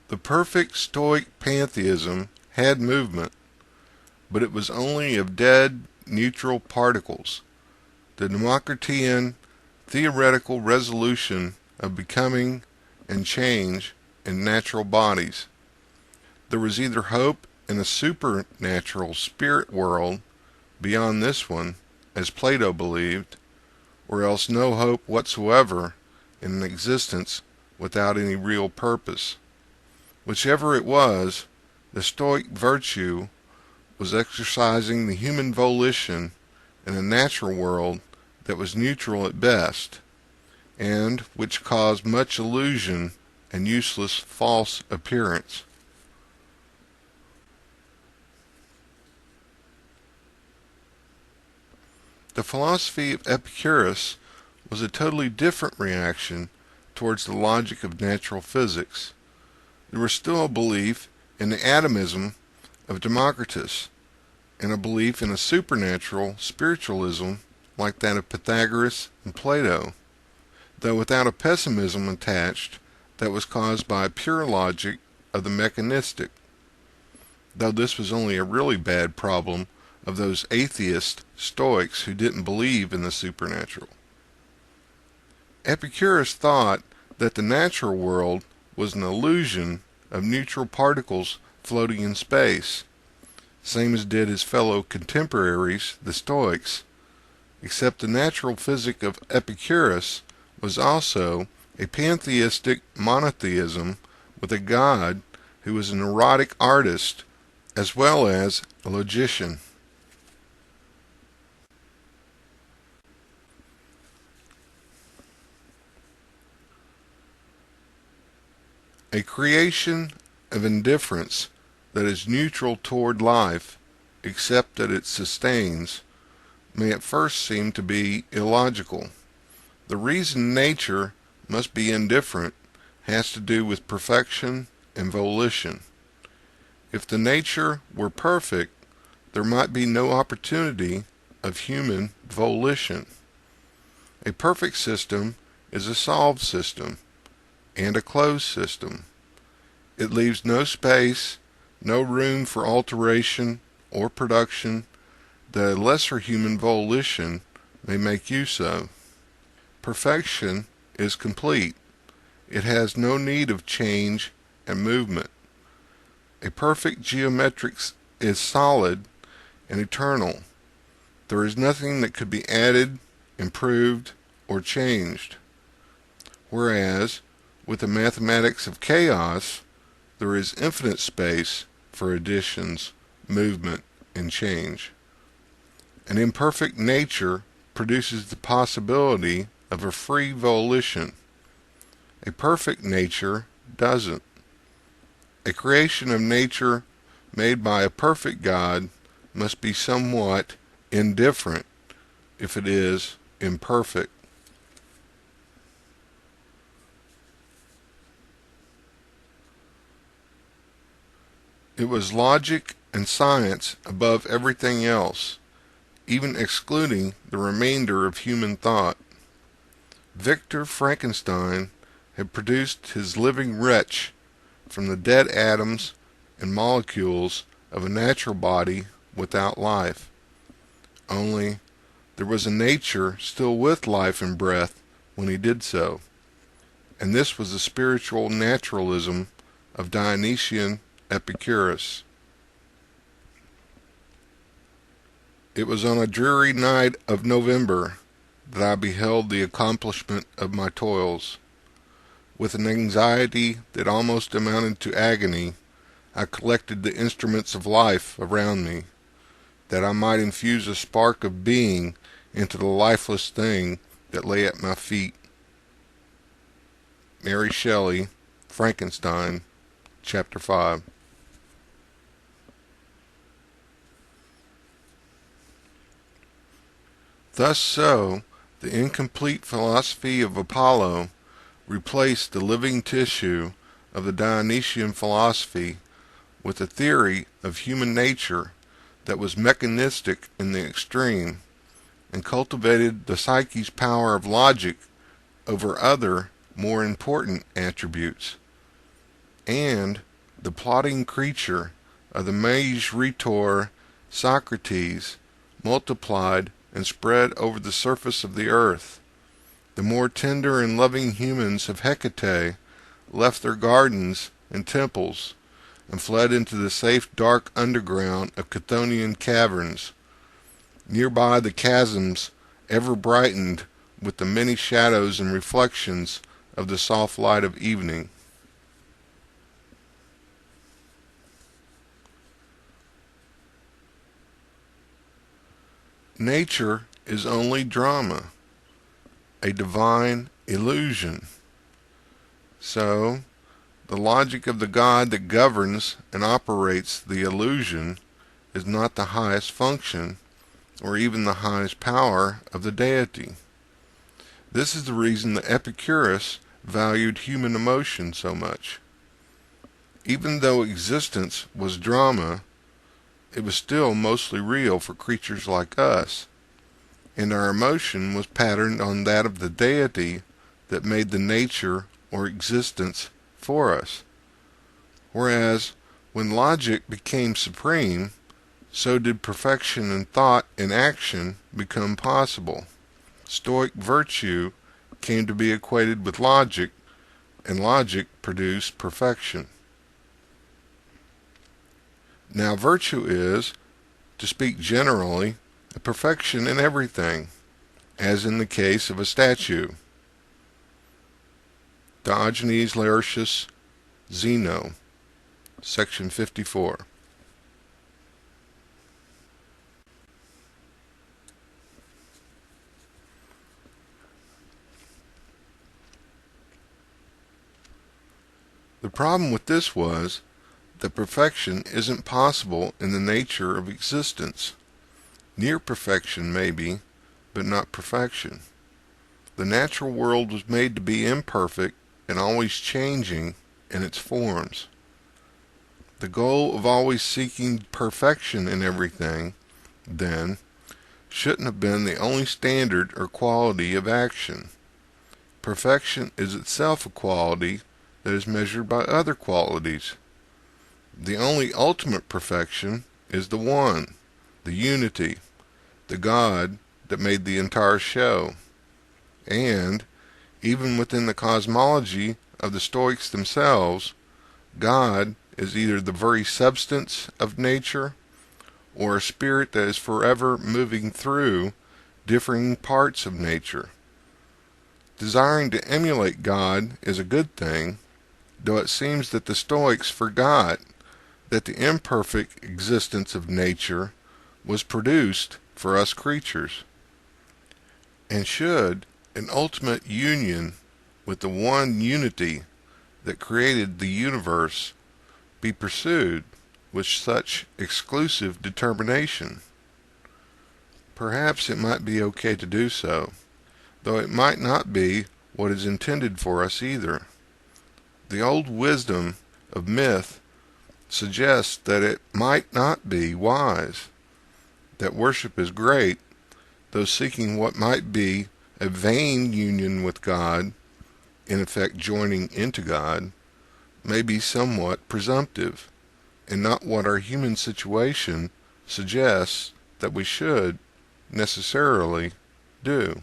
The perfect Stoic pantheism had movement, but it was only of dead, neutral particles. The Democritean theoretical resolution of becoming and change in natural bodies. There was either hope in a supernatural spirit world beyond this one, as Plato believed, or else no hope whatsoever in an existence without any real purpose. Whichever it was, the Stoic virtue was exercising the human volition in a natural world that was neutral at best, and which caused much illusion and useless false appearance. The philosophy of Epicurus was a totally different reaction towards the logic of natural physics. There was still a belief in the atomism of Democritus, and a belief in a supernatural spiritualism like that of Pythagoras and Plato, though without a pessimism attached that was caused by a pure logic of the mechanistic, though this was only a really bad problem of those atheist Stoics who didn't believe in the supernatural. Epicurus thought that the natural world was an illusion of neutral particles floating in space, same as did his fellow contemporaries, the Stoics, except the natural physic of Epicurus was also a pantheistic monotheism with a god who was an erotic artist as well as a logician. A creation of indifference that is neutral toward life, except that it sustains, may at first seem to be illogical. The reason nature must be indifferent has to do with perfection and volition. If the nature were perfect, there might be no opportunity of human volition. A perfect system is a solved system and a closed system. It leaves no space, no room for alteration or production that a lesser human volition may make use of. Perfection is complete. It has no need of change and movement. A perfect geometrics is solid and eternal. There is nothing that could be added, improved, or changed. Whereas, with the mathematics of chaos, there is infinite space for additions, movement, and change. An imperfect nature produces the possibility of a free volition. A perfect nature doesn't. A creation of nature made by a perfect God must be somewhat indifferent if it is imperfect. It was logic and science above everything else, even excluding the remainder of human thought. Victor Frankenstein had produced his living wretch from the dead atoms and molecules of a natural body without life. Only there was a nature still with life and breath when he did so, and this was the spiritual naturalism of Dionysian Epicurus. It was on a dreary night of November that I beheld the accomplishment of my toils. With an anxiety that almost amounted to agony, I collected the instruments of life around me, that I might infuse a spark of being into the lifeless thing that lay at my feet. Mary Shelley, Frankenstein, Chapter 5. Thus so, the incomplete philosophy of Apollo replaced the living tissue of the Dionysian philosophy with a theory of human nature that was mechanistic in the extreme, and cultivated the psyche's power of logic over other, more important attributes. and the plodding creature of the mage rhetor Socrates multiplied and spread over the surface of the earth. The more tender and loving humans of Hecate left their gardens and temples and fled into the safe dark underground of Chthonian caverns. Nearby the chasms ever brightened with the many shadows and reflections of the soft light of evening. Nature is only drama, a divine illusion. So, the logic of the God that governs and operates the illusion is not the highest function or even the highest power of the deity. This is the reason that Epicurus valued human emotion so much. Even though existence was drama, it was still mostly real for creatures like us, and our emotion was patterned on that of the deity that made the nature or existence for us. Whereas, when logic became supreme, so did perfection in thought and action become possible. Stoic virtue came to be equated with logic, and logic produced perfection. Now virtue is, to speak generally, a perfection in everything, as in the case of a statue. Diogenes Laertius, Zeno, section 54. The problem with this was that perfection isn't possible in the nature of existence. Near perfection maybe, but not perfection. The natural world was made to be imperfect and always changing in its forms. The goal of always seeking perfection in everything, then, shouldn't have been the only standard or quality of action. Perfection is itself a quality that is measured by other qualities. The only ultimate perfection is the one, the unity, the God that made the entire show. And, even within the cosmology of the Stoics themselves, God is either the very substance of nature or a spirit that is forever moving through differing parts of nature. Desiring to emulate God is a good thing, though it seems that the Stoics forgot that the imperfect existence of nature was produced for us creatures. And should an ultimate union with the one unity that created the universe be pursued with such exclusive determination? Perhaps it might be okay to do so, though it might not be what is intended for us either. The old wisdom of myth suggests that it might not be wise, that worship is great, though seeking what might be a vain union with God, in effect joining into God, may be somewhat presumptive, and not what our human situation suggests that we should necessarily do.